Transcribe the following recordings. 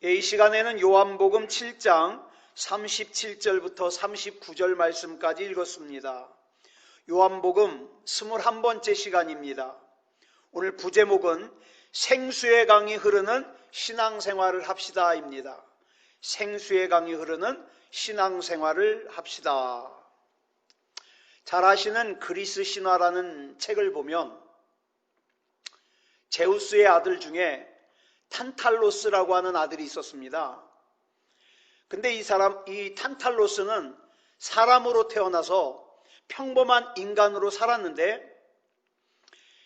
이 시간에는 요한복음 7장 37절부터 39절 말씀까지 읽었습니다. 요한복음 21번째 시간입니다. 오늘 부제목은 생수의 강이 흐르는 신앙생활을 합시다입니다. 생수의 강이 흐르는 신앙생활을 합시다. 잘 아시는 그리스 신화라는 책을 보면 제우스의 아들 중에 탄탈로스라고 하는 아들이 있었습니다. 근데 이 탄탈로스는 사람으로 태어나서 평범한 인간으로 살았는데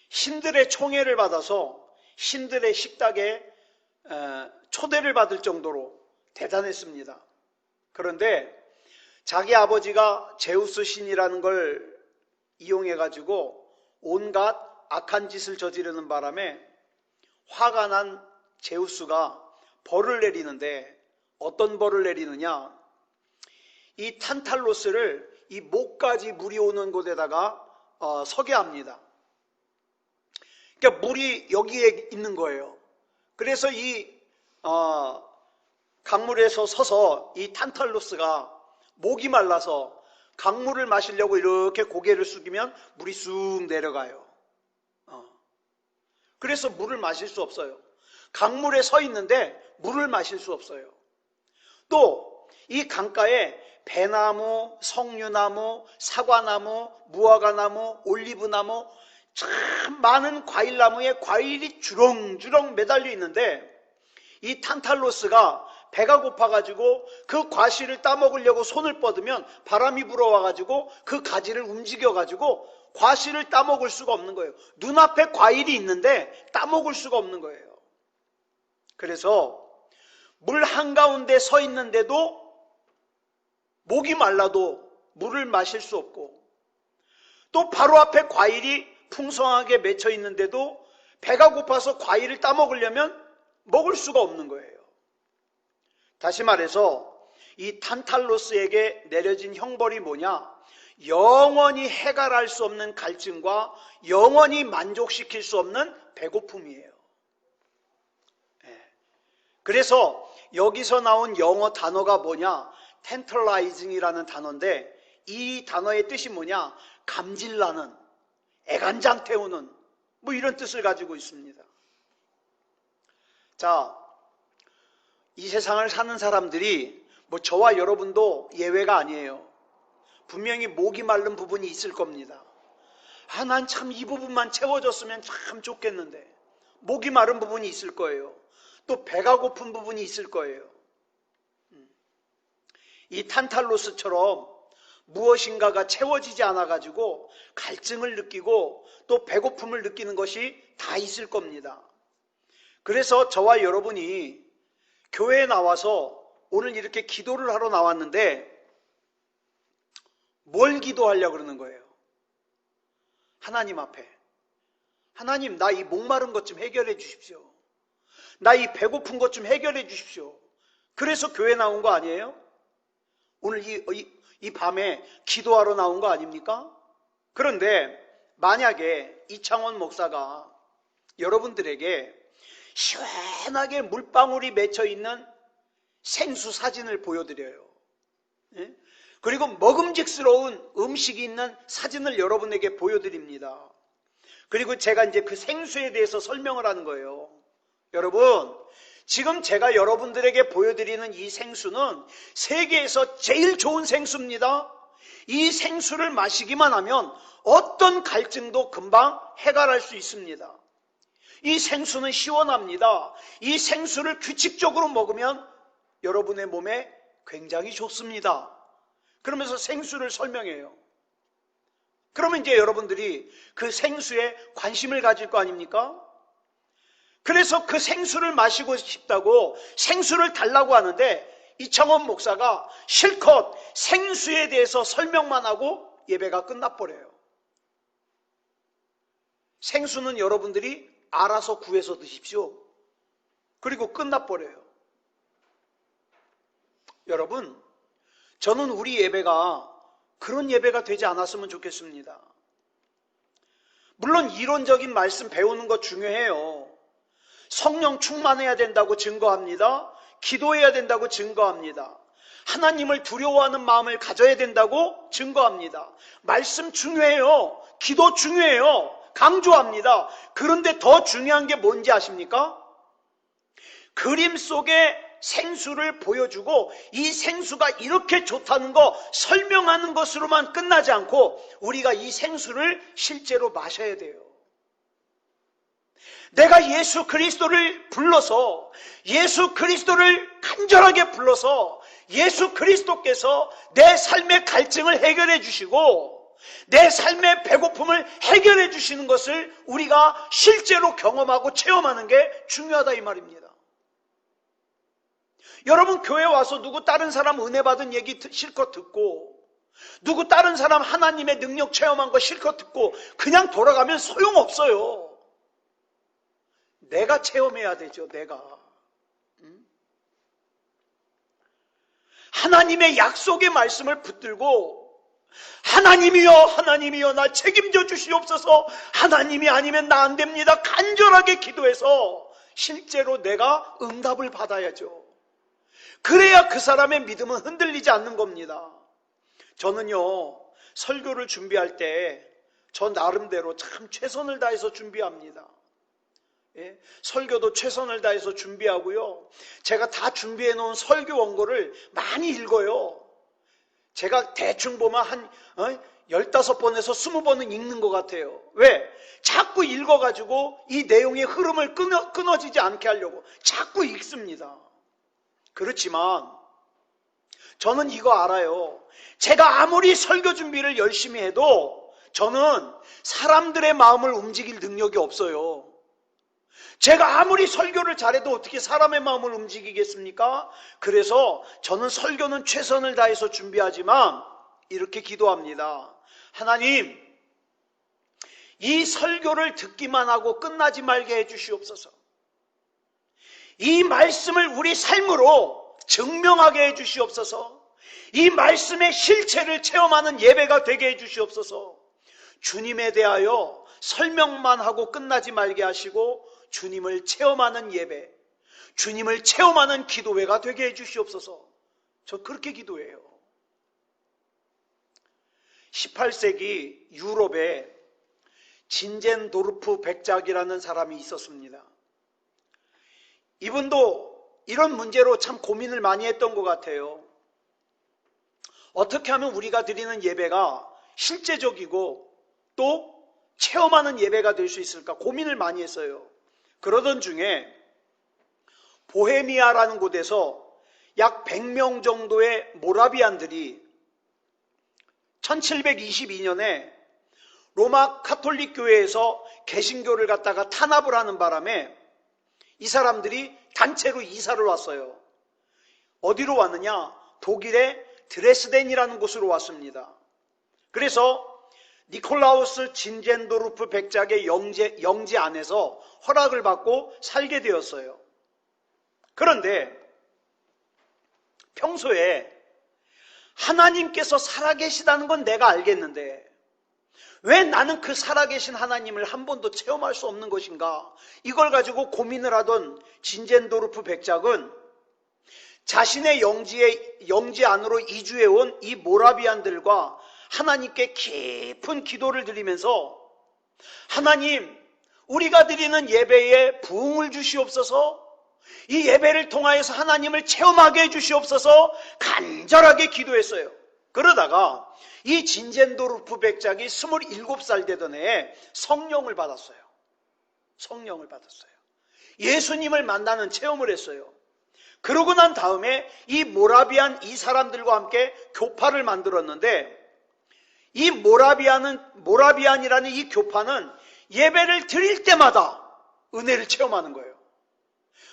신들의 총애를 받아서 신들의 식탁에 초대를 받을 정도로 대단했습니다. 그런데 자기 아버지가 제우스 신이라는 걸 이용해 가지고 온갖 악한 짓을 저지르는 바람에 화가 난 제우스가 벌을 내리는데 어떤 벌을 내리느냐, 이 탄탈로스를 이 목까지 물이 오는 곳에다가 서게 합니다. 그러니까 물이 여기에 있는 거예요. 그래서 이 강물에서 서서 이 탄탈로스가 목이 말라서 강물을 마시려고 이렇게 고개를 숙이면 물이 쑥 내려가요. 그래서 물을 마실 수 없어요. 강물에 서 있는데 물을 마실 수 없어요. 또 이 강가에 배나무, 석류나무, 사과나무, 무화과나무, 올리브나무, 참 많은 과일나무에 과일이 주렁주렁 매달려 있는데 이 탄탈로스가 배가 고파가지고 그 과실을 따먹으려고 손을 뻗으면 바람이 불어와가지고 그 가지를 움직여가지고 과실을 따먹을 수가 없는 거예요. 눈앞에 과일이 있는데 따먹을 수가 없는 거예요. 그래서 물 한가운데 서 있는데도 목이 말라도 물을 마실 수 없고, 또 바로 앞에 과일이 풍성하게 맺혀 있는데도 배가 고파서 과일을 따먹으려면 먹을 수가 없는 거예요. 다시 말해서 이 탄탈로스에게 내려진 형벌이 뭐냐? 영원히 해결할 수 없는 갈증과 영원히 만족시킬 수 없는 배고픔이에요. 그래서 여기서 나온 영어 단어가 뭐냐? tantalizing이라는 단어인데 이 단어의 뜻이 뭐냐? 감질나는, 애간장 태우는, 뭐 이런 뜻을 가지고 있습니다. 자, 이 세상을 사는 사람들이 뭐 저와 여러분도 예외가 아니에요. 분명히 목이 마른 부분이 있을 겁니다. 난 참 이 부분만 채워졌으면 참 좋겠는데, 목이 마른 부분이 있을 거예요. 또 배가 고픈 부분이 있을 거예요. 이 탄탈로스처럼 무엇인가가 채워지지 않아가지고 갈증을 느끼고 또 배고픔을 느끼는 것이 다 있을 겁니다. 그래서 저와 여러분이 교회에 나와서 오늘 이렇게 기도를 하러 나왔는데 뭘 기도하려고 그러는 거예요? 하나님 앞에, 하나님, 나 이 목마른 것 좀 해결해 주십시오. 나 이 배고픈 것 좀 해결해 주십시오. 그래서 교회 나온 거 아니에요? 오늘 이 밤에 기도하러 나온 거 아닙니까? 그런데 만약에 이창원 목사가 여러분들에게 시원하게 물방울이 맺혀 있는 생수 사진을 보여드려요. 그리고 먹음직스러운 음식이 있는 사진을 여러분에게 보여드립니다. 그리고 제가 이제 그 생수에 대해서 설명을 하는 거예요. 여러분, 지금 제가 여러분들에게 보여드리는 이 생수는 세계에서 제일 좋은 생수입니다. 이 생수를 마시기만 하면 어떤 갈증도 금방 해결할 수 있습니다. 이 생수는 시원합니다. 이 생수를 규칙적으로 먹으면 여러분의 몸에 굉장히 좋습니다. 그러면서 생수를 설명해요. 그러면 이제 여러분들이 그 생수에 관심을 가질 거 아닙니까? 그래서 그 생수를 마시고 싶다고 생수를 달라고 하는데 이창원 목사가 실컷 생수에 대해서 설명만 하고 예배가 끝나버려요. 생수는 여러분들이 알아서 구해서 드십시오. 그리고 끝나버려요. 여러분, 저는 우리 예배가 그런 예배가 되지 않았으면 좋겠습니다. 물론 이론적인 말씀 배우는 거 중요해요. 성령 충만해야 된다고 증거합니다. 기도해야 된다고 증거합니다. 하나님을 두려워하는 마음을 가져야 된다고 증거합니다. 말씀 중요해요. 기도 중요해요. 강조합니다. 그런데 더 중요한 게 뭔지 아십니까? 그림 속에 생수를 보여주고 이 생수가 이렇게 좋다는 거 설명하는 것으로만 끝나지 않고 우리가 이 생수를 실제로 마셔야 돼요. 내가 예수 그리스도를 불러서 예수 그리스도를 간절하게 불러서 예수 그리스도께서 내 삶의 갈증을 해결해 주시고 내 삶의 배고픔을 해결해 주시는 것을 우리가 실제로 경험하고 체험하는 게 중요하다 이 말입니다. 여러분 교회 와서 누구 다른 사람 은혜 받은 얘기 실컷 듣고 누구 다른 사람 하나님의 능력 체험한 거 실컷 듣고 그냥 돌아가면 소용없어요. 내가 체험해야 되죠. 내가 하나님의 약속의 말씀을 붙들고 하나님이여 하나님이여 나 책임져 주시옵소서. 하나님이 아니면 나 안 됩니다. 간절하게 기도해서 실제로 내가 응답을 받아야죠. 그래야 그 사람의 믿음은 흔들리지 않는 겁니다. 저는요 설교를 준비할 때 저 나름대로 참 최선을 다해서 준비합니다. 예? 설교도 최선을 다해서 준비하고요. 제가 다 준비해 놓은 설교 원고를 많이 읽어요. 제가 대충 보면 한 15번에서 20번은 읽는 것 같아요. 왜? 자꾸 읽어가지고 이 내용의 흐름을 끊어지지 않게 하려고 자꾸 읽습니다. 그렇지만 저는 이거 알아요. 제가 아무리 설교 준비를 열심히 해도 저는 사람들의 마음을 움직일 능력이 없어요. 제가 아무리 설교를 잘해도 어떻게 사람의 마음을 움직이겠습니까? 그래서 저는 설교는 최선을 다해서 준비하지만 이렇게 기도합니다. 하나님, 이 설교를 듣기만 하고 끝나지 말게 해주시옵소서. 이 말씀을 우리 삶으로 증명하게 해주시옵소서. 이 말씀의 실체를 체험하는 예배가 되게 해주시옵소서. 주님에 대하여 설명만 하고 끝나지 말게 하시고 주님을 체험하는 예배, 주님을 체험하는 기도회가 되게 해주시옵소서. 저 그렇게 기도해요. 18세기 유럽에 진젠도르프 백작이라는 사람이 있었습니다. 이분도 이런 문제로 참 고민을 많이 했던 것 같아요. 어떻게 하면 우리가 드리는 예배가 실제적이고 또 체험하는 예배가 될 수 있을까 고민을 많이 했어요. 그러던 중에 보헤미아라는 곳에서 약 100명 정도의 모라비안들이 1722년에 로마 카톨릭 교회에서 개신교를 갖다가 탄압을 하는 바람에 이 사람들이 단체로 이사를 왔어요. 어디로 왔느냐? 독일의 드레스덴이라는 곳으로 왔습니다. 그래서 니콜라우스 진젠도르프 백작의 영지 안에서 허락을 받고 살게 되었어요. 그런데 평소에 하나님께서 살아계시다는 건 내가 알겠는데 왜 나는 그 살아계신 하나님을 한 번도 체험할 수 없는 것인가? 이걸 가지고 고민을 하던 진젠도르프 백작은 자신의 영지 안으로 이주해온 이 모라비안들과 하나님께 깊은 기도를 드리면서 하나님, 우리가 드리는 예배에 부흥을 주시옵소서. 이 예배를 통하여서 하나님을 체험하게 해주시옵소서. 간절하게 기도했어요. 그러다가 이 진젠도르프 백작이 27살 되던 해에 성령을 받았어요. 성령을 받았어요. 예수님을 만나는 체험을 했어요. 그러고 난 다음에 이 모라비안 이 사람들과 함께 교파를 만들었는데 이 모라비안이라는 이 교파는 예배를 드릴 때마다 은혜를 체험하는 거예요.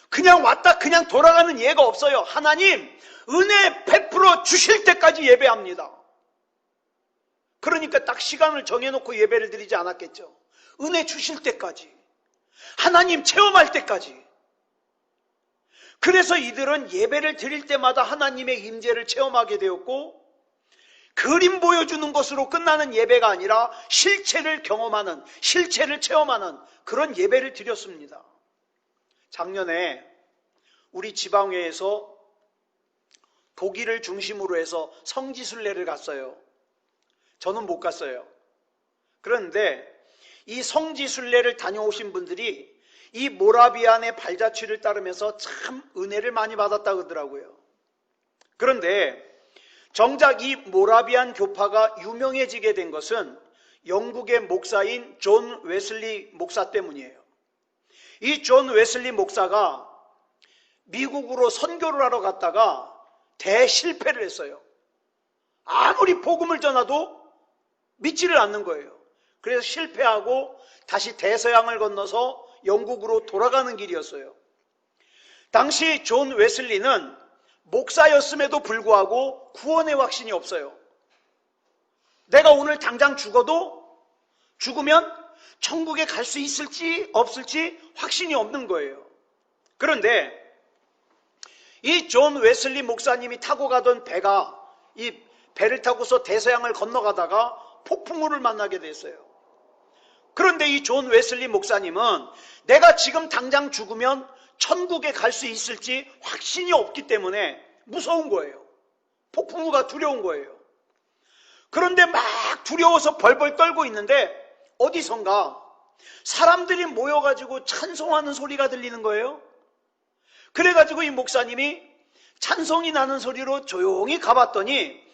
그냥 왔다 그냥 돌아가는 예가 없어요. 하나님 은혜 베풀어 주실 때까지 예배합니다. 그러니까 딱 시간을 정해놓고 예배를 드리지 않았겠죠. 은혜 주실 때까지, 하나님 체험할 때까지. 그래서 이들은 예배를 드릴 때마다 하나님의 임재를 체험하게 되었고 그림 보여주는 것으로 끝나는 예배가 아니라 실체를 경험하는, 실체를 체험하는 그런 예배를 드렸습니다. 작년에 우리 지방회에서 독일을 중심으로 해서 성지순례를 갔어요. 저는 못 갔어요. 그런데 이 성지순례를 다녀오신 분들이 이 모라비안의 발자취를 따르면서 참 은혜를 많이 받았다 그러더라고요. 그런데 정작 이 모라비안 교파가 유명해지게 된 것은 영국의 목사인 존 웨슬리 목사 때문이에요. 이 존 웨슬리 목사가 미국으로 선교를 하러 갔다가 대실패를 했어요. 아무리 복음을 전하도 믿지를 않는 거예요. 그래서 실패하고 다시 대서양을 건너서 영국으로 돌아가는 길이었어요. 당시 존 웨슬리는 목사였음에도 불구하고 구원의 확신이 없어요. 내가 오늘 당장 죽으면 천국에 갈 수 있을지 없을지 확신이 없는 거예요. 그런데 이 존 웨슬리 목사님이 타고 가던 배가 이 배를 타고서 대서양을 건너가다가 폭풍우를 만나게 됐어요. 그런데 이 존 웨슬리 목사님은 내가 지금 당장 죽으면 천국에 갈 수 있을지 확신이 없기 때문에 무서운 거예요. 폭풍우가 두려운 거예요. 그런데 막 두려워서 벌벌 떨고 있는데 어디선가 사람들이 모여가지고 찬송하는 소리가 들리는 거예요. 그래가지고 이 목사님이 찬송이 나는 소리로 조용히 가봤더니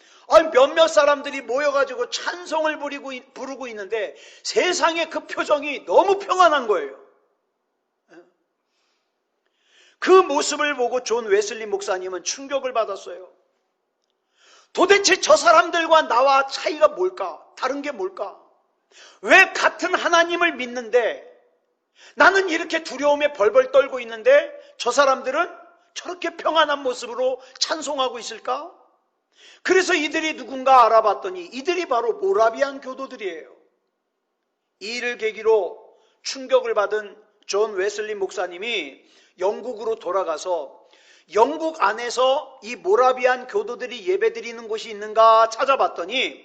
몇몇 사람들이 모여가지고 찬송을 부르고 있는데 세상에 그 표정이 너무 평안한 거예요. 그 모습을 보고 존 웨슬리 목사님은 충격을 받았어요. 도대체 저 사람들과 나와 차이가 뭘까? 다른 게 뭘까? 왜 같은 하나님을 믿는데 나는 이렇게 두려움에 벌벌 떨고 있는데 저 사람들은 저렇게 평안한 모습으로 찬송하고 있을까? 그래서 이들이 누군가 알아봤더니 이들이 바로 모라비안 교도들이에요. 이 일을 계기로 충격을 받은 존 웨슬리 목사님이 영국으로 돌아가서 영국 안에서 이 모라비안 교도들이 예배드리는 곳이 있는가 찾아봤더니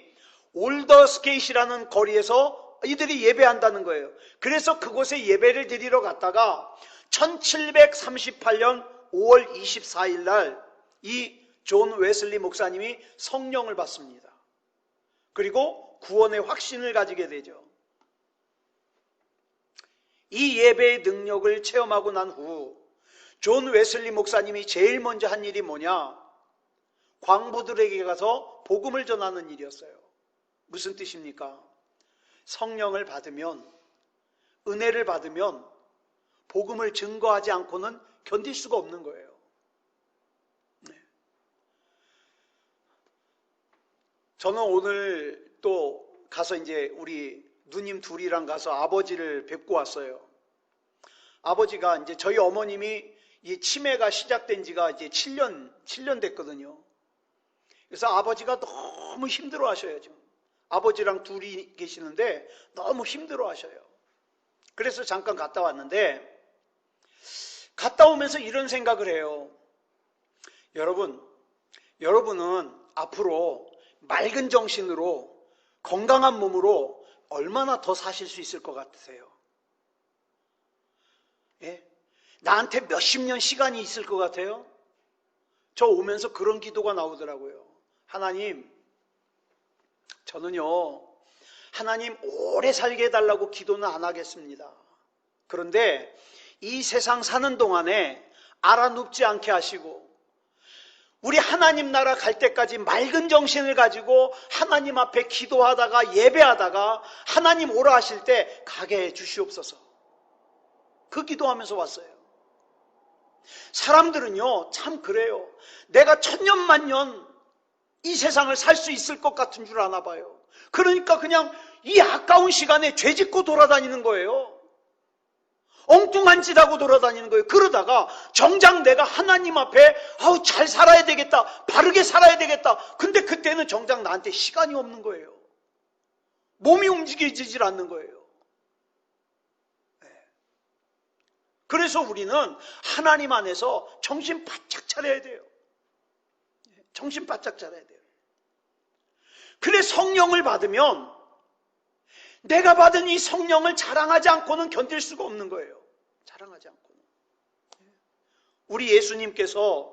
올더스케이시라는 거리에서 이들이 예배한다는 거예요. 그래서 그곳에 예배를 드리러 갔다가 1738년 5월 24일 날 이 존 웨슬리 목사님이 성령을 받습니다. 그리고 구원의 확신을 가지게 되죠. 이 예배의 능력을 체험하고 난 후 존 웨슬리 목사님이 제일 먼저 한 일이 뭐냐? 광부들에게 가서 복음을 전하는 일이었어요. 무슨 뜻입니까? 성령을 받으면, 은혜를 받으면 복음을 증거하지 않고는 견딜 수가 없는 거예요. 네. 저는 오늘 또 가서 이제 우리 누님 둘이랑 가서 아버지를 뵙고 왔어요. 아버지가 이제 저희 어머님이 이 치매가 시작된 지가 이제 7년 됐거든요. 그래서 아버지가 너무 힘들어 하셔요, 지금. 아버지랑 둘이 계시는데 너무 힘들어 하셔요. 그래서 잠깐 갔다 왔는데, 갔다 오면서 이런 생각을 해요. 여러분은 앞으로 맑은 정신으로 건강한 몸으로 얼마나 더 사실 수 있을 것 같으세요? 예? 나한테 몇십 년 시간이 있을 것 같아요? 저 오면서 그런 기도가 나오더라고요. 하나님, 저는요, 하나님 오래 살게 해달라고 기도는 안 하겠습니다. 그런데 이 세상 사는 동안에 알아눕지 않게 하시고 우리 하나님 나라 갈 때까지 맑은 정신을 가지고 하나님 앞에 기도하다가 예배하다가 하나님 오라 하실 때 가게 해 주시옵소서. 그 기도하면서 왔어요. 사람들은요, 참 그래요. 내가 천년만년 이 세상을 살 수 있을 것 같은 줄 아나 봐요. 그러니까 그냥 이 아까운 시간에 죄 짓고 돌아다니는 거예요. 엉뚱한 짓 하고 돌아다니는 거예요. 그러다가 정작 내가 하나님 앞에 잘 살아야 되겠다, 바르게 살아야 되겠다. 근데 그때는 정작 나한테 시간이 없는 거예요. 몸이 움직이질 않는 거예요. 그래서 우리는 하나님 안에서 정신 바짝 차려야 돼요. 정신 바짝 차려야 돼요. 그래 성령을 받으면 내가 받은 이 성령을 자랑하지 않고는 견딜 수가 없는 거예요. 자랑하지 않고는. 우리 예수님께서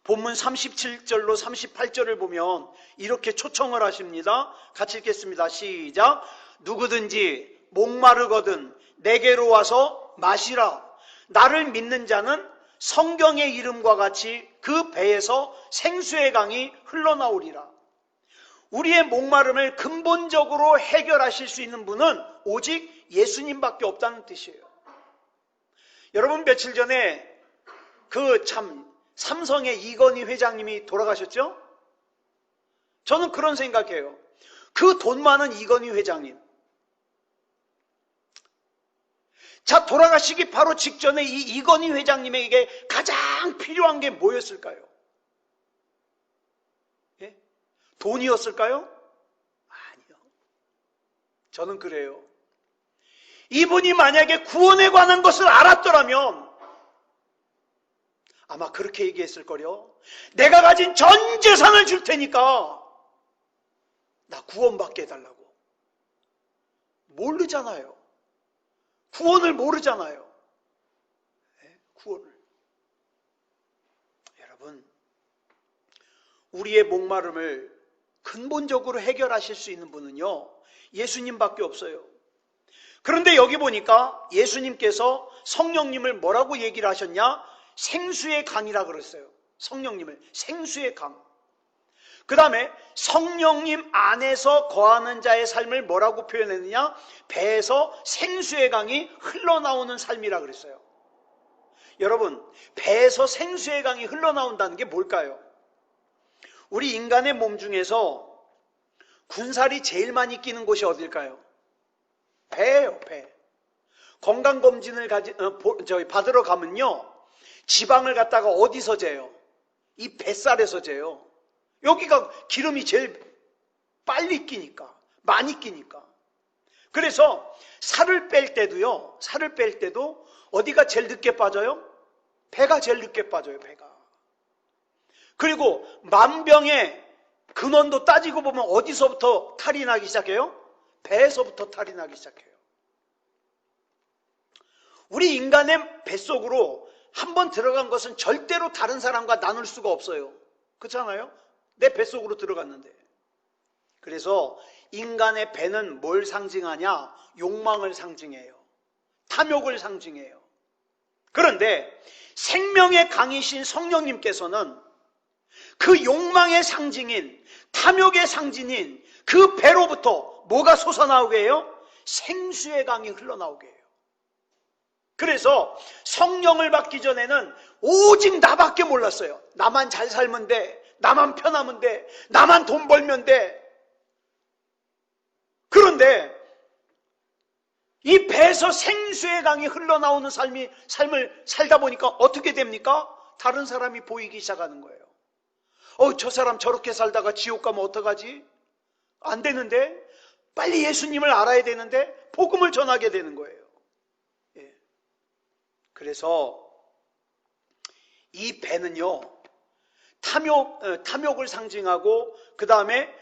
본문 37절로 38절을 보면 이렇게 초청을 하십니다. 같이 읽겠습니다. 시작. 누구든지 목마르거든 내게로 와서 마시라. 나를 믿는 자는 성경의 이름과 같이 그 배에서 생수의 강이 흘러나오리라. 우리의 목마름을 근본적으로 해결하실 수 있는 분은 오직 예수님밖에 없다는 뜻이에요. 여러분, 며칠 전에 삼성의 이건희 회장님이 돌아가셨죠? 저는 그런 생각해요. 그 돈 많은 이건희 회장님, 자, 돌아가시기 바로 직전에 이 이건희 회장님에게 가장 필요한 게 뭐였을까요? 예? 돈이었을까요? 아니요. 저는 그래요. 이분이 만약에 구원에 관한 것을 알았더라면 아마 그렇게 얘기했을 거요. 내가 가진 전 재산을 줄 테니까 나 구원받게 해달라고. 모르잖아요. 구원을 모르잖아요. 네, 구원을. 여러분, 우리의 목마름을 근본적으로 해결하실 수 있는 분은요, 예수님밖에 없어요. 그런데 여기 보니까 예수님께서 성령님을 뭐라고 얘기를 하셨냐? 생수의 강이라 그랬어요. 성령님을 생수의 강. 그 다음에 성령님 안에서 거하는 자의 삶을 뭐라고 표현했느냐? 배에서 생수의 강이 흘러나오는 삶이라 그랬어요. 여러분, 배에서 생수의 강이 흘러나온다는 게 뭘까요? 우리 인간의 몸 중에서 군살이 제일 많이 끼는 곳이 어딜까요? 배예요, 배. 건강검진을 받으러 가면요, 지방을 갖다가 어디서 재요? 이 뱃살에서 재요. 여기가 기름이 제일 빨리 끼니까, 많이 끼니까. 그래서 살을 뺄 때도요, 살을 뺄 때도 어디가 제일 늦게 빠져요? 배가 제일 늦게 빠져요, 배가. 그리고 만병의 근원도 따지고 보면 어디서부터 탈이 나기 시작해요? 배에서부터 탈이 나기 시작해요. 우리 인간의 뱃속으로 한번 들어간 것은 절대로 다른 사람과 나눌 수가 없어요. 그렇잖아요? 내 뱃속으로 들어갔는데. 그래서 인간의 배는 뭘 상징하냐? 욕망을 상징해요. 탐욕을 상징해요. 그런데 생명의 강이신 성령님께서는 그 욕망의 상징인, 탐욕의 상징인 그 배로부터 뭐가 솟아나오게 해요? 생수의 강이 흘러나오게 해요. 그래서 성령을 받기 전에는 오직 나밖에 몰랐어요. 나만 잘 살면 돼. 나만 편하면 돼. 나만 돈 벌면 돼. 그런데 이 배에서 생수의 강이 흘러나오는 삶을 살다 보니까 어떻게 됩니까? 다른 사람이 보이기 시작하는 거예요. 저 사람 저렇게 살다가 지옥 가면 어떡하지? 안 되는데? 빨리 예수님을 알아야 되는데? 복음을 전하게 되는 거예요. 예. 그래서 이 배는요, 탐욕을 상징하고 그 다음에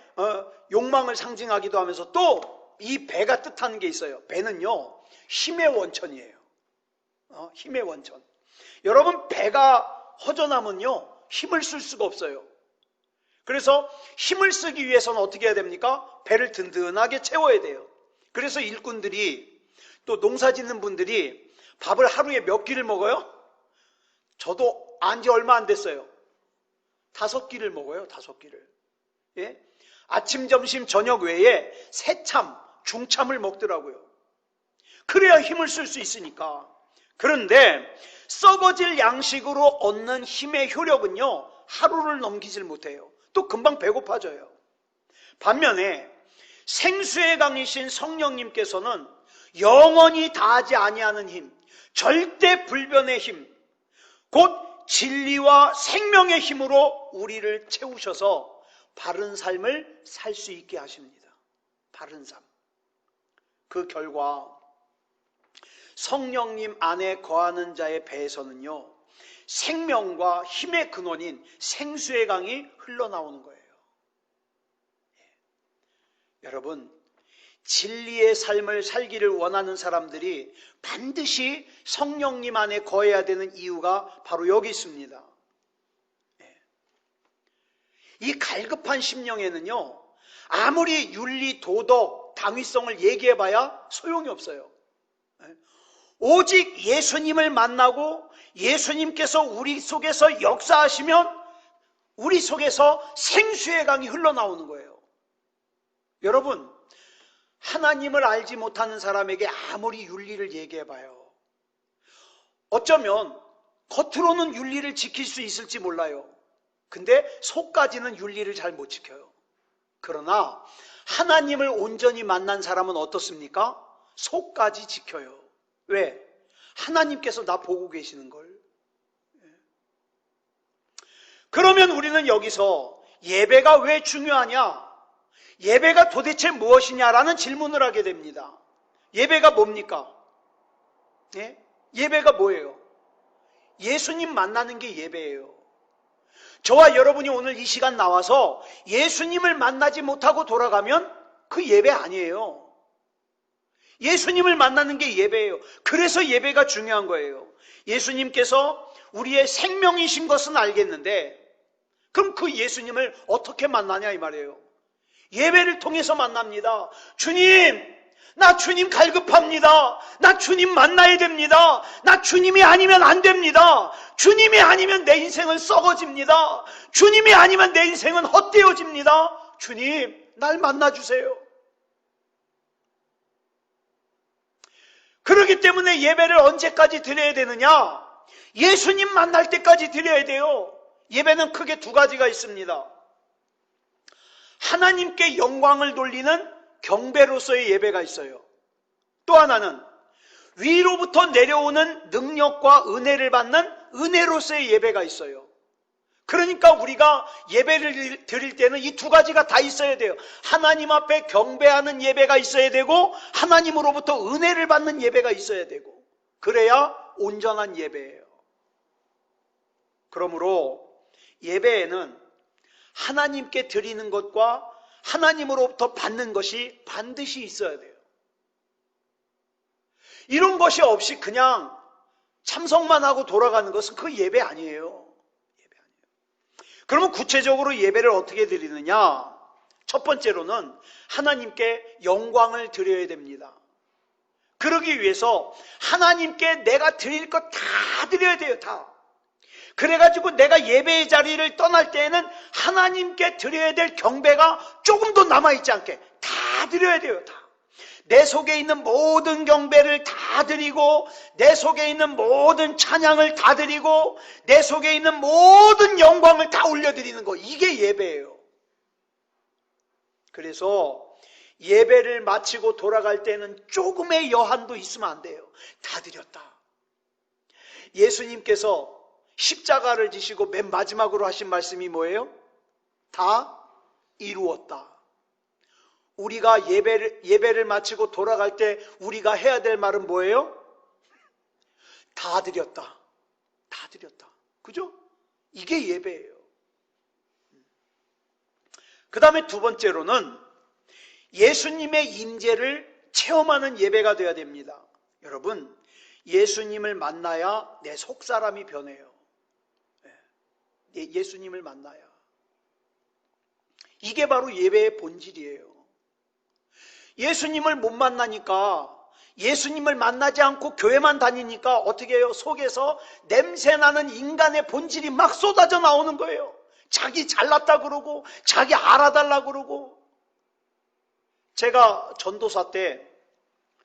욕망을 상징하기도 하면서 또 이 배가 뜻하는 게 있어요. 배는요, 힘의 원천이에요. 힘의 원천. 여러분, 배가 허전하면요, 힘을 쓸 수가 없어요. 그래서 힘을 쓰기 위해서는 어떻게 해야 됩니까? 배를 든든하게 채워야 돼요. 그래서 일꾼들이, 또 농사 짓는 분들이 밥을 하루에 몇 끼를 먹어요? 저도 안지 얼마 안 됐어요. 5끼를 먹어요. 5끼를. 예? 아침, 점심, 저녁 외에 새참, 중참을 먹더라고요. 그래야 힘을 쓸 수 있으니까. 그런데 썩어질 양식으로 얻는 힘의 효력은요, 하루를 넘기질 못해요. 또 금방 배고파져요. 반면에 생수의 강이신 성령님께서는 영원히 다하지 아니하는 힘, 절대 불변의 힘, 곧 진리와 생명의 힘으로 우리를 채우셔서 바른 삶을 살 수 있게 하십니다. 바른 삶. 그 결과 성령님 안에 거하는 자의 배에서는요, 생명과 힘의 근원인 생수의 강이 흘러나오는 거예요. 여러분, 진리의 삶을 살기를 원하는 사람들이 반드시 성령님 안에 거해야 되는 이유가 바로 여기 있습니다. 이 갈급한 심령에는요, 아무리 윤리, 도덕, 당위성을 얘기해봐야 소용이 없어요. 오직 예수님을 만나고 예수님께서 우리 속에서 역사하시면 우리 속에서 생수의 강이 흘러나오는 거예요. 여러분, 하나님을 알지 못하는 사람에게 아무리 윤리를 얘기해봐요. 어쩌면 겉으로는 윤리를 지킬 수 있을지 몰라요. 근데 속까지는 윤리를 잘 못 지켜요. 그러나 하나님을 온전히 만난 사람은 어떻습니까? 속까지 지켜요. 왜? 하나님께서 나 보고 계시는 걸. 그러면 우리는 여기서 예배가 왜 중요하냐? 예배가 도대체 무엇이냐라는 질문을 하게 됩니다. 예배가 뭡니까? 예배가 뭐예요? 예수님 만나는 게 예배예요. 저와 여러분이 오늘 이 시간 나와서 예수님을 만나지 못하고 돌아가면 그 예배 아니에요. 예수님을 만나는 게 예배예요. 그래서 예배가 중요한 거예요. 예수님께서 우리의 생명이신 것은 알겠는데 그럼 그 예수님을 어떻게 만나냐 이 말이에요. 예배를 통해서 만납니다. 주님, 나 주님 갈급합니다. 나 주님 만나야 됩니다. 나 주님이 아니면 안 됩니다. 주님이 아니면 내 인생은 썩어집니다. 주님이 아니면 내 인생은 헛되어집니다. 주님, 날 만나주세요. 그렇기 때문에 예배를 언제까지 드려야 되느냐? 예수님 만날 때까지 드려야 돼요. 예배는 크게 두 가지가 있습니다. 하나님께 영광을 돌리는 경배로서의 예배가 있어요. 또 하나는 위로부터 내려오는 능력과 은혜를 받는 은혜로서의 예배가 있어요. 그러니까 우리가 예배를 드릴 때는 이 두 가지가 다 있어야 돼요. 하나님 앞에 경배하는 예배가 있어야 되고 하나님으로부터 은혜를 받는 예배가 있어야 되고 그래야 온전한 예배예요. 그러므로 예배에는 하나님께 드리는 것과 하나님으로부터 받는 것이 반드시 있어야 돼요. 이런 것이 없이 그냥 참석만 하고 돌아가는 것은 그 예배 아니에요. 예배 아니에요. 그러면 구체적으로 예배를 어떻게 드리느냐? 첫 번째로는 하나님께 영광을 드려야 됩니다. 그러기 위해서 하나님께 내가 드릴 것 다 드려야 돼요. 다. 그래가지고 내가 예배의 자리를 떠날 때에는 하나님께 드려야 될 경배가 조금 더 남아있지 않게 다 드려야 돼요. 다. 내 속에 있는 모든 경배를 다 드리고 내 속에 있는 모든 찬양을 다 드리고 내 속에 있는 모든 영광을 다 올려드리는 거, 이게 예배예요. 그래서 예배를 마치고 돌아갈 때는 조금의 여한도 있으면 안 돼요. 다 드렸다. 예수님께서 십자가를 지시고 맨 마지막으로 하신 말씀이 뭐예요? 다 이루었다. 우리가 예배를 마치고 돌아갈 때 우리가 해야 될 말은 뭐예요? 다 드렸다. 다 드렸다. 그죠? 이게 예배예요. 그 다음에 두 번째로는 예수님의 임재를 체험하는 예배가 되어야 됩니다. 여러분, 예수님을 만나야 내 속사람이 변해요. 예수님을 만나야. 이게 바로 예배의 본질이에요. 예수님을 못 만나니까, 예수님을 만나지 않고 교회만 다니니까 어떻게 해요? 속에서 냄새나는 인간의 본질이 막 쏟아져 나오는 거예요. 자기 잘났다 그러고 자기 알아달라 그러고. 제가 전도사 때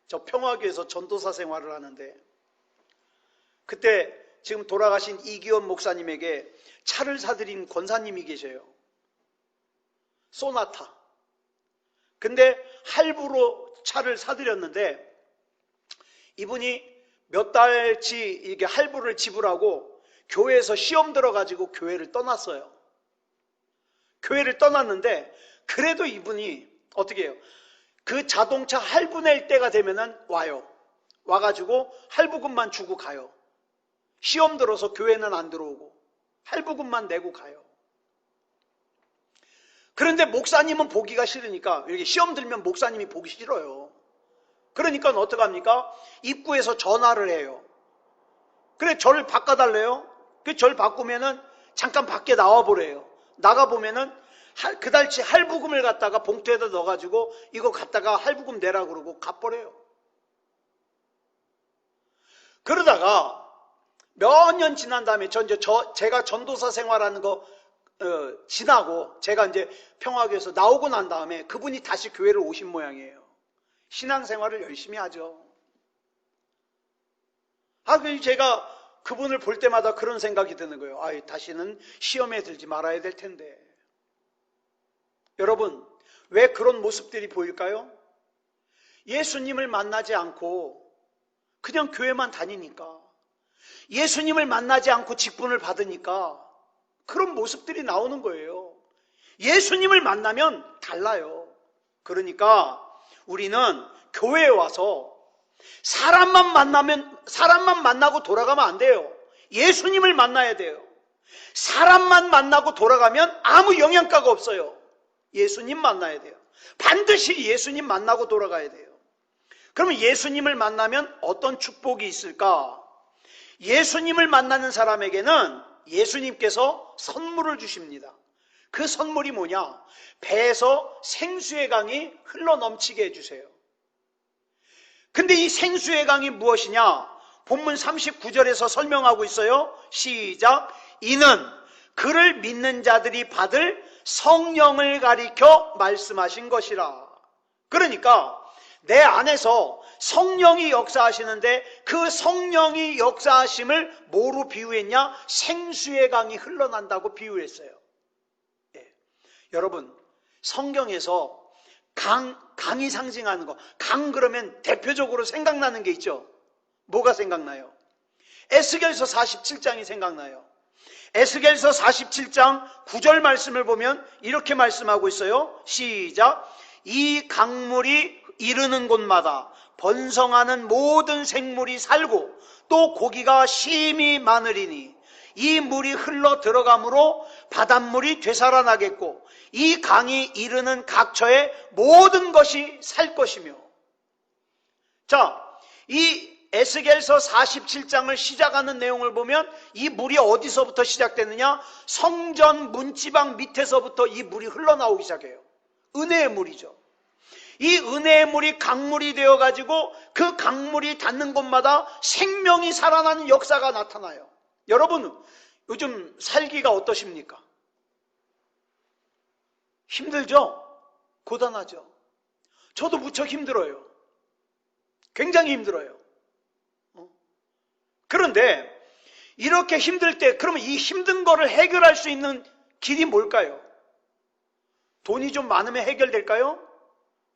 저 평화교에서 전도사 생활을 하는데 그때 지금 돌아가신 이기원 목사님에게 차를 사드린 권사님이 계셔요. 소나타. 근데 할부로 차를 사드렸는데 이분이 몇 달치 이게 할부를 지불하고 교회에서 시험 들어가지고 교회를 떠났어요. 교회를 떠났는데 그래도 이분이 어떻게 해요? 그 자동차 할부 낼 때가 되면은 와요. 와가지고 할부금만 주고 가요. 시험 들어서 교회는 안 들어오고 할부금만 내고 가요. 그런데 목사님은 보기가 싫으니까, 이렇게 시험 들면 목사님이 보기 싫어요. 그러니까 어떡합니까? 입구에서 전화를 해요. 그래, 절 바꿔달래요. 그 절 바꾸면은 잠깐 밖에 나와보래요. 나가보면은 그달치 할부금을 갖다가 봉투에다 넣어가지고 이거 갖다가 할부금 내라 그러고 갚버려요. 그러다가 몇 년 지난 다음에 제가 전도사 생활하는 거 지나고 제가 이제 평화교에서 나오고 난 다음에 그분이 다시 교회를 오신 모양이에요. 신앙생활을 열심히 하죠. 그래서 제가 그분을 볼 때마다 그런 생각이 드는 거예요. 다시는 시험에 들지 말아야 될 텐데. 여러분, 왜 그런 모습들이 보일까요? 예수님을 만나지 않고 그냥 교회만 다니니까, 예수님을 만나지 않고 직분을 받으니까 그런 모습들이 나오는 거예요. 예수님을 만나면 달라요. 그러니까 우리는 교회에 와서 사람만 만나고 돌아가면 안 돼요. 예수님을 만나야 돼요. 사람만 만나고 돌아가면 아무 영양가가 없어요. 예수님 만나야 돼요. 반드시 예수님 만나고 돌아가야 돼요. 그러면 예수님을 만나면 어떤 축복이 있을까? 예수님을 만나는 사람에게는 예수님께서 선물을 주십니다. 그 선물이 뭐냐? 배에서 생수의 강이 흘러넘치게 해주세요. 근데 이 생수의 강이 무엇이냐? 본문 39절에서 설명하고 있어요. 시작. 이는 그를 믿는 자들이 받을 성령을 가리켜 말씀하신 것이라. 그러니까 내 안에서 성령이 역사하시는데 그 성령이 역사하심을 뭐로 비유했냐? 생수의 강이 흘러난다고 비유했어요. 여러분, 성경에서 강이 상징하는 거, 강 그러면 대표적으로 생각나는 게 있죠. 뭐가 생각나요? 에스겔서 47장이 생각나요. 에스겔서 47장 9절 말씀을 보면 이렇게 말씀하고 있어요. 시작. 이 강물이 이르는 곳마다 번성하는 모든 생물이 살고 또 고기가 심히 많으리니 이 물이 흘러 들어가므로 바닷물이 되살아나겠고 이 강이 이르는 각처에 모든 것이 살 것이며. 자, 이 에스겔서 47장을 시작하는 내용을 보면 이 물이 어디서부터 시작되느냐? 성전 문지방 밑에서부터 이 물이 흘러나오기 시작해요. 은혜의 물이죠. 이 은혜의 물이 강물이 되어가지고 그 강물이 닿는 곳마다 생명이 살아나는 역사가 나타나요. 여러분, 요즘 살기가 어떠십니까? 힘들죠? 고단하죠? 저도 무척 힘들어요. 굉장히 힘들어요. 그런데 이렇게 힘들 때 그러면 이 힘든 거를 해결할 수 있는 길이 뭘까요? 돈이 좀 많으면 해결될까요?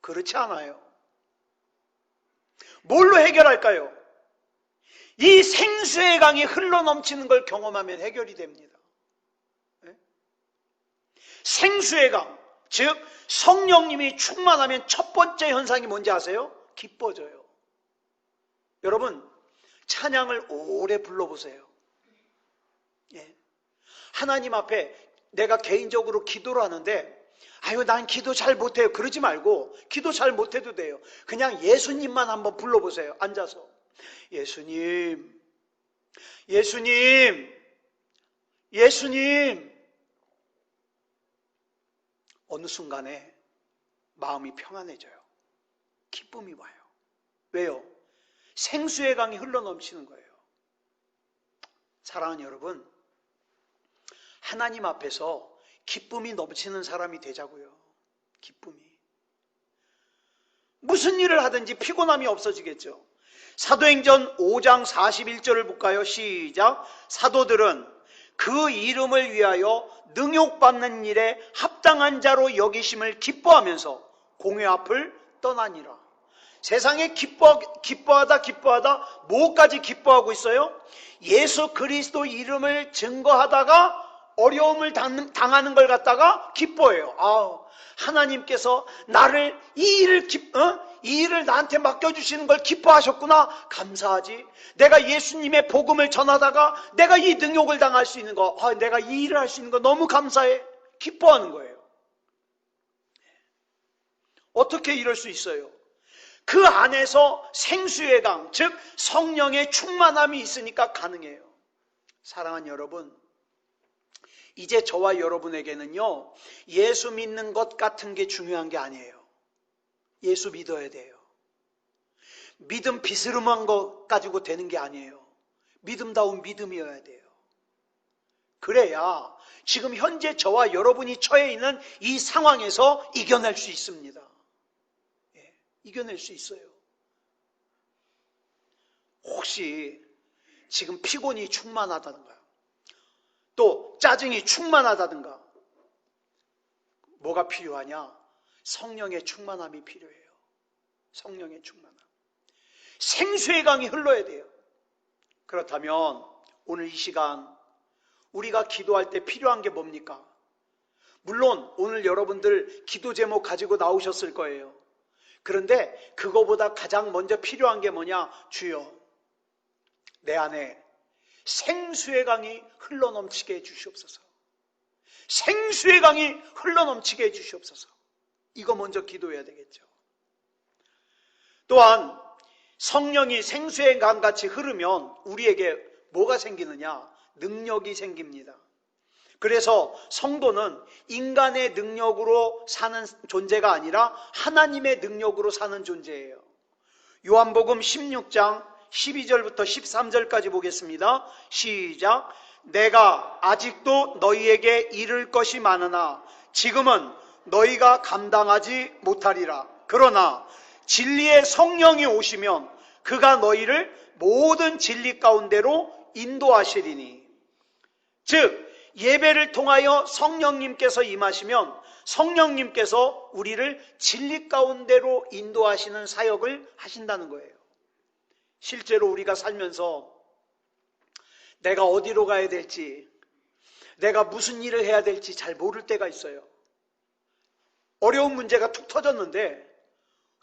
그렇지 않아요. 뭘로 해결할까요? 이 생수의 강이 흘러넘치는 걸 경험하면 해결이 됩니다. 생수의 강, 즉 성령님이 충만하면 첫 번째 현상이 뭔지 아세요? 기뻐져요. 여러분, 찬양을 오래 불러보세요. 하나님 앞에 내가 개인적으로 기도를 하는데 난 기도 잘 못해요. 그러지 말고 기도 잘 못해도 돼요. 그냥 예수님만 한번 불러보세요. 앉아서 예수님, 예수님, 예수님. 어느 순간에 마음이 평안해져요. 기쁨이 와요. 왜요? 생수의 강이 흘러넘치는 거예요. 사랑하는 여러분, 하나님 앞에서 기쁨이 넘치는 사람이 되자고요. 기쁨이. 무슨 일을 하든지 피곤함이 없어지겠죠. 사도행전 5장 41절을 볼까요? 시작. 사도들은 그 이름을 위하여 능욕받는 일에 합당한 자로 여기심을 기뻐하면서 공회 앞을 떠나니라. 세상에 기뻐하다 뭐까지 기뻐하고 있어요? 예수 그리스도 이름을 증거하다가 어려움을 당하는 걸 갖다가 기뻐해요. 하나님께서 나를 이 일을 나한테 맡겨주시는 걸 기뻐하셨구나. 감사하지. 내가 예수님의 복음을 전하다가 내가 이 능욕을 당할 수 있는 거, 내가 이 일을 할 수 있는 거 너무 감사해. 기뻐하는 거예요. 어떻게 이럴 수 있어요? 그 안에서 생수의 강, 즉 성령의 충만함이 있으니까 가능해요. 사랑하는 여러분, 이제 저와 여러분에게는요, 예수 믿는 것 같은 게 중요한 게 아니에요. 예수 믿어야 돼요. 믿음 비스름한 것 가지고 되는 게 아니에요. 믿음다운 믿음이어야 돼요. 그래야 지금 현재 저와 여러분이 처해 있는 이 상황에서 이겨낼 수 있습니다. 예, 이겨낼 수 있어요. 혹시 지금 피곤이 충만하다든가 또 짜증이 충만하다든가 뭐가 필요하냐? 성령의 충만함이 필요해요. 성령의 충만함. 생수의 강이 흘러야 돼요. 그렇다면 오늘 이 시간 우리가 기도할 때 필요한 게 뭡니까? 물론 오늘 여러분들 기도 제목 가지고 나오셨을 거예요. 그런데 그거보다 가장 먼저 필요한 게 뭐냐? 주여, 내 안에 생수의 강이 흘러넘치게 해주시옵소서. 생수의 강이 흘러넘치게 해주시옵소서. 이거 먼저 기도해야 되겠죠. 또한 성령이 생수의 강같이 흐르면 우리에게 뭐가 생기느냐? 능력이 생깁니다. 그래서 성도는 인간의 능력으로 사는 존재가 아니라 하나님의 능력으로 사는 존재예요. 요한복음 16장 12절부터 13절까지 보겠습니다. 시작. 내가 아직도 너희에게 이를 것이 많으나 지금은 너희가 감당하지 못하리라. 그러나 진리의 성령이 오시면 그가 너희를 모든 진리 가운데로 인도하시리니. 즉 예배를 통하여 성령님께서 임하시면 성령님께서 우리를 진리 가운데로 인도하시는 사역을 하신다는 거예요. 실제로 우리가 살면서 내가 어디로 가야 될지, 내가 무슨 일을 해야 될지 잘 모를 때가 있어요. 어려운 문제가 툭 터졌는데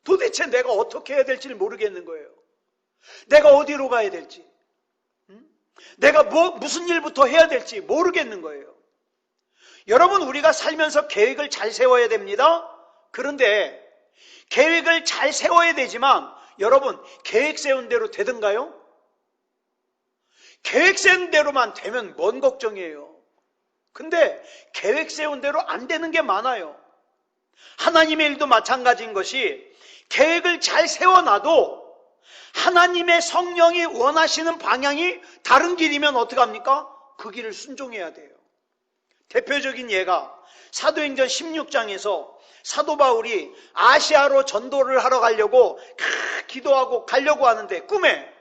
도대체 내가 어떻게 해야 될지를 모르겠는 거예요. 내가 어디로 가야 될지, 내가 무슨 일부터 해야 될지 모르겠는 거예요. 여러분, 우리가 살면서 계획을 잘 세워야 됩니다. 그런데 계획을 잘 세워야 되지만 여러분, 계획 세운 대로 되던가요? 계획 세운 대로만 되면 뭔 걱정이에요. 근데 계획 세운 대로 안 되는 게 많아요. 하나님의 일도 마찬가지인 것이 계획을 잘 세워놔도 하나님의 성령이 원하시는 방향이 다른 길이면 어떡합니까? 그 길을 순종해야 돼요. 대표적인 예가 사도행전 16장에서 사도 바울이 아시아로 전도를 하러 가려고 기도하고 가려고 하는데 꿈에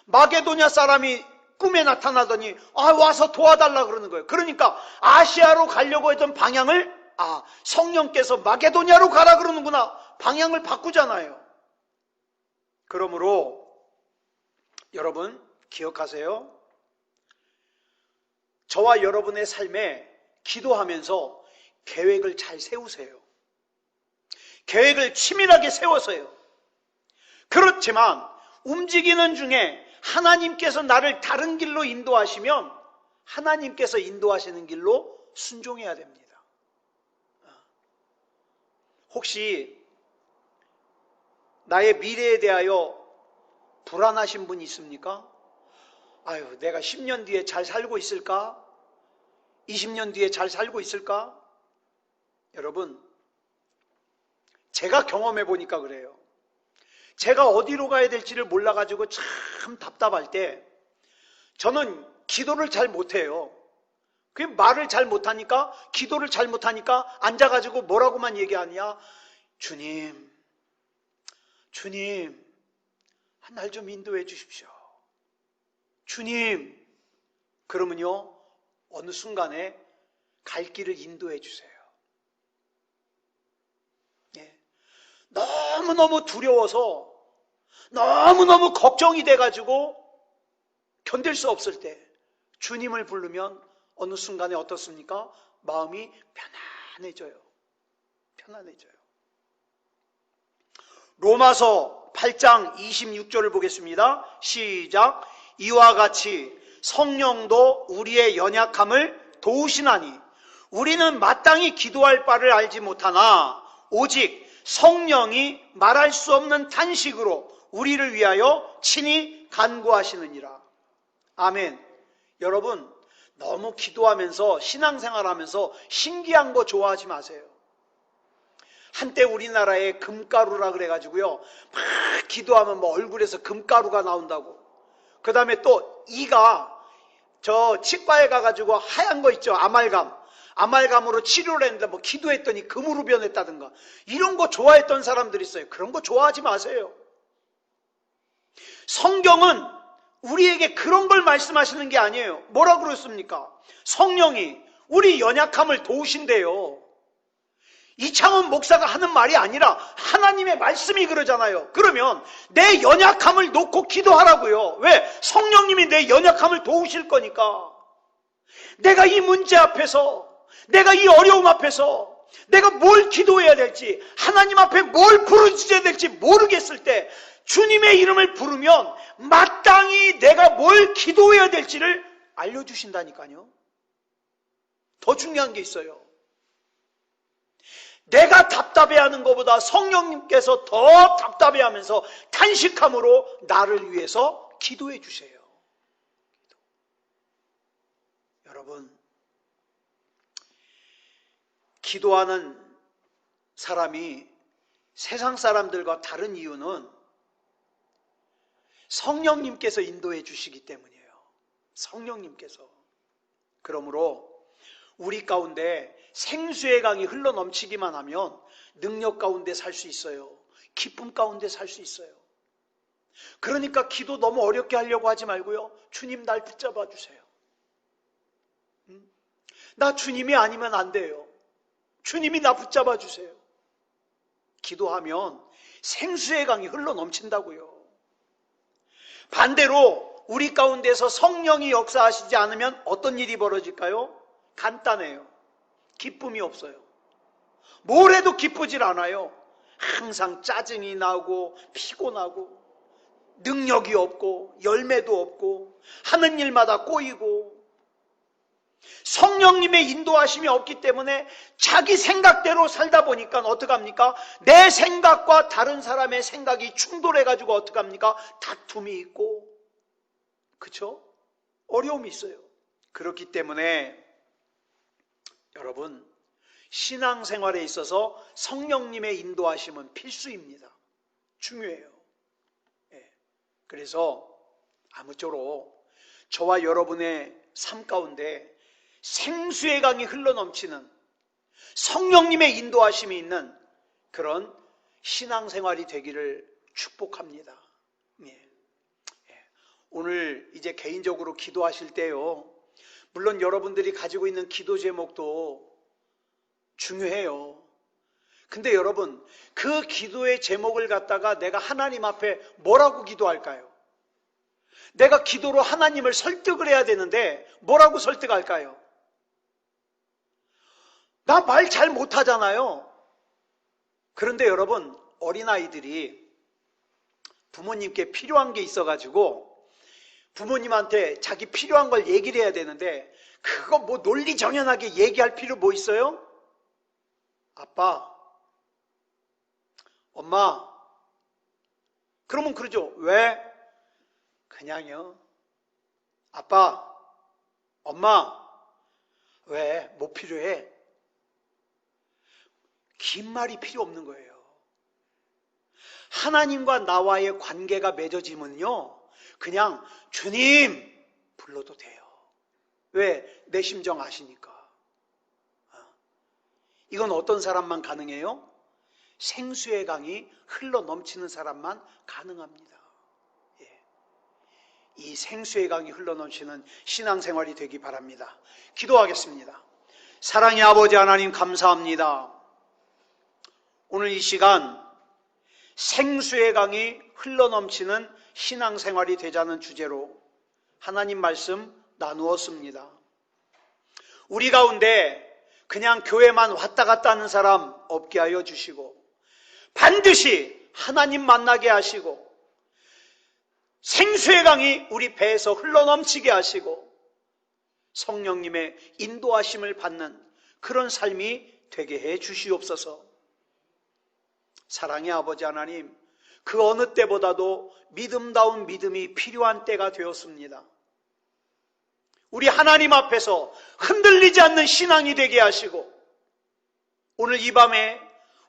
마게도냐 사람이 꿈에 나타나더니 와서 도와달라 그러는 거예요. 그러니까 아시아로 가려고 했던 방향을 성령께서 마게도냐로 가라 그러는구나. 방향을 바꾸잖아요. 그러므로 여러분 기억하세요. 저와 여러분의 삶에 기도하면서 계획을 잘 세우세요. 계획을 치밀하게 세워서요. 그렇지만 움직이는 중에 하나님께서 나를 다른 길로 인도하시면 하나님께서 인도하시는 길로 순종해야 됩니다. 혹시 나의 미래에 대하여 불안하신 분 있습니까? 내가 10년 뒤에 잘 살고 있을까? 20년 뒤에 잘 살고 있을까? 여러분, 제가 경험해 보니까 그래요. 제가 어디로 가야 될지를 몰라가지고 참 답답할 때 저는 기도를 잘 못해요. 그 말을 잘 못하니까, 기도를 잘 못하니까 앉아가지고 뭐라고만 얘기하냐? 주님, 날 좀 인도해 주십시오. 주님. 그러면요, 어느 순간에 갈 길을 인도해 주세요. 너무너무 두려워서 너무너무 걱정이 돼가지고 견딜 수 없을 때 주님을 부르면 어느 순간에 어떻습니까? 마음이 편안해져요. 로마서 8장 26절을 보겠습니다. 시작. 이와 같이 성령도 우리의 연약함을 도우시나니 우리는 마땅히 기도할 바를 알지 못하나 오직 성령이 말할 수 없는 탄식으로 우리를 위하여 친히 간구하시느니라. 아멘. 여러분, 너무 기도하면서 신앙생활하면서 신기한 거 좋아하지 마세요. 한때 우리나라에 금가루라 그래가지고요, 막 기도하면 뭐 얼굴에서 금가루가 나온다고. 그 다음에 또 이가 저 치과에 가가지고 하얀 거 있죠, 아말감으로 치료를 했는데 뭐 기도했더니 금으로 변했다든가, 이런 거 좋아했던 사람들이 있어요. 그런 거 좋아하지 마세요. 성경은 우리에게 그런 걸 말씀하시는 게 아니에요. 뭐라고 그랬습니까? 성령이 우리 연약함을 도우신대요. 이창원 목사가 하는 말이 아니라 하나님의 말씀이 그러잖아요. 그러면 내 연약함을 놓고 기도하라고요. 왜? 성령님이 내 연약함을 도우실 거니까. 내가 이 문제 앞에서, 내가 이 어려움 앞에서 내가 뭘 기도해야 될지, 하나님 앞에 뭘 부르짖어야 될지 모르겠을 때 주님의 이름을 부르면 마땅히 내가 뭘 기도해야 될지를 알려주신다니까요. 더 중요한 게 있어요. 내가 답답해하는 것보다 성령님께서 더 답답해하면서 탄식함으로 나를 위해서 기도해 주세요. 여러분, 기도하는 사람이 세상 사람들과 다른 이유는 성령님께서 인도해 주시기 때문이에요. 성령님께서. 그러므로 우리 가운데 생수의 강이 흘러넘치기만 하면 능력 가운데 살 수 있어요. 기쁨 가운데 살 수 있어요. 그러니까 기도 너무 어렵게 하려고 하지 말고요, 주님 날 붙잡아 주세요. 나 주님이 아니면 안 돼요. 주님이 나 붙잡아 주세요. 기도하면 생수의 강이 흘러넘친다고요. 반대로 우리 가운데서 성령이 역사하시지 않으면 어떤 일이 벌어질까요? 간단해요. 기쁨이 없어요. 뭘 해도 기쁘질 않아요. 항상 짜증이 나고 피곤하고 능력이 없고 열매도 없고 하는 일마다 꼬이고, 성령님의 인도하심이 없기 때문에 자기 생각대로 살다 보니까 어떡합니까? 내 생각과 다른 사람의 생각이 충돌해가지고 어떡합니까? 다툼이 있고, 그쵸? 어려움이 있어요. 그렇기 때문에 여러분, 신앙생활에 있어서 성령님의 인도하심은 필수입니다. 중요해요. 그래서 아무쪼록 저와 여러분의 삶 가운데 생수의 강이 흘러넘치는 성령님의 인도하심이 있는 그런 신앙생활이 되기를 축복합니다. 오늘 이제 개인적으로 기도하실 때요, 물론 여러분들이 가지고 있는 기도 제목도 중요해요. 근데 여러분, 그 기도의 제목을 갖다가 내가 하나님 앞에 뭐라고 기도할까요? 내가 기도로 하나님을 설득을 해야 되는데 뭐라고 설득할까요? 나 말 잘 못하잖아요. 그런데 여러분, 어린아이들이 부모님께 필요한 게 있어가지고 부모님한테 자기 필요한 걸 얘기를 해야 되는데, 그거 뭐 논리정연하게 얘기할 필요 뭐 있어요? 아빠, 엄마. 그러면 그러죠. 왜? 그냥요. 아빠, 엄마, 왜? 뭐 필요해? 긴 말이 필요 없는 거예요. 하나님과 나와의 관계가 맺어지면요, 그냥 주님 불러도 돼요. 왜? 내 심정 아시니까. 이건 어떤 사람만 가능해요? 생수의 강이 흘러넘치는 사람만 가능합니다. 이 생수의 강이 흘러넘치는 신앙생활이 되기 바랍니다. 기도하겠습니다. 사랑의 아버지 하나님, 감사합니다. 오늘 이 시간 생수의 강이 흘러넘치는 신앙생활이 되자는 주제로 하나님 말씀 나누었습니다. 우리 가운데 그냥 교회만 왔다 갔다 하는 사람 없게 하여 주시고, 반드시 하나님 만나게 하시고, 생수의 강이 우리 배에서 흘러넘치게 하시고, 성령님의 인도하심을 받는 그런 삶이 되게 해 주시옵소서. 사랑의 아버지 하나님, 그 어느 때보다도 믿음다운 믿음이 필요한 때가 되었습니다. 우리 하나님 앞에서 흔들리지 않는 신앙이 되게 하시고, 오늘 이 밤에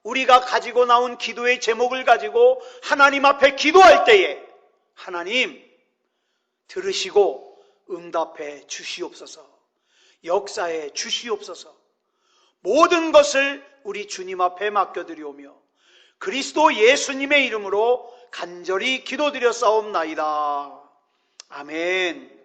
우리가 가지고 나온 기도의 제목을 가지고 하나님 앞에 기도할 때에 하나님 들으시고 응답해 주시옵소서, 역사해 주시옵소서. 모든 것을 우리 주님 앞에 맡겨드리오며 그리스도 예수님의 이름으로 간절히 기도드렸사옵나이다. 아멘.